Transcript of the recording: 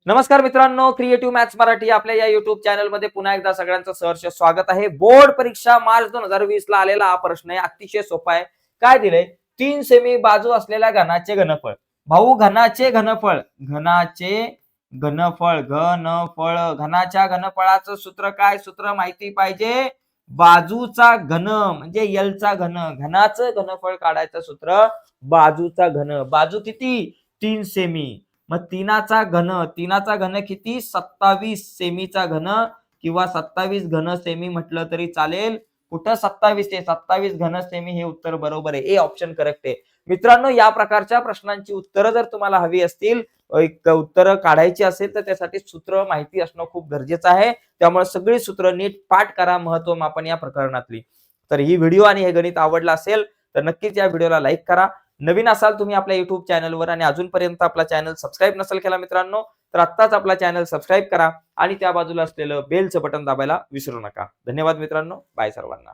नमस्कार मित्रांनो, creative maths Marathi आपल्या या युट्यूब चॅनलमध्ये पुन्हा एकदा सगळ्यांचं सहर्ष स्वागत आहे. बोर्ड परीक्षा मार्च 2020 ला आलेला हा प्रश्न आहे. अतिशय सोपा आहे. काय दिलंय? 3 सेमी बाजू असलेल्या घनाचे घनफळ. भाऊ घनाचे घनफळ, घनाच्या घनफळाचं सूत्र काय? सूत्र माहिती पाहिजे. बाजूचा घन म्हणजे एल चा घन, घनाचं घनफळ काढायचं सूत्र बाजूचा घन. बाजू किती? 3 सेमी. मग तीनाचा घन किती? 27 सेमीचा घन किंवा 27 घन सेमी म्हटलं तरी चालेल. कुठं 27 ते 27 घन सेमी हे उत्तर बरोबर आहे. ए ऑप्शन करेक्ट आहे. मित्रांनो, या प्रकारच्या प्रश्नांची उत्तरं जर तुम्हाला हवी असतील, उत्तरं काढायची असेल तर त्यासाठी सूत्र माहिती असणं खूप गरजेचं आहे. त्यामुळे सगळी सूत्र नीट पाठ करा, महत्व मापन या प्रकरणातली. तर ही व्हिडिओ आणि हे गणित आवडलं असेल तर नक्कीच या व्हिडिओला लाईक करा. नवीन असाल तुम्ही आपल्या युट्यूब चॅनलवर आणि अजूनपर्यंत आपला चॅनल सबस्क्राईब नसेल केला मित्रांनो, तर आत्ताच आपला चॅनल सबस्क्राईब करा आणि त्या बाजूला असलेलं बेलचं बटन दाबायला विसरू नका. धन्यवाद मित्रांनो. बाय सर्वांना.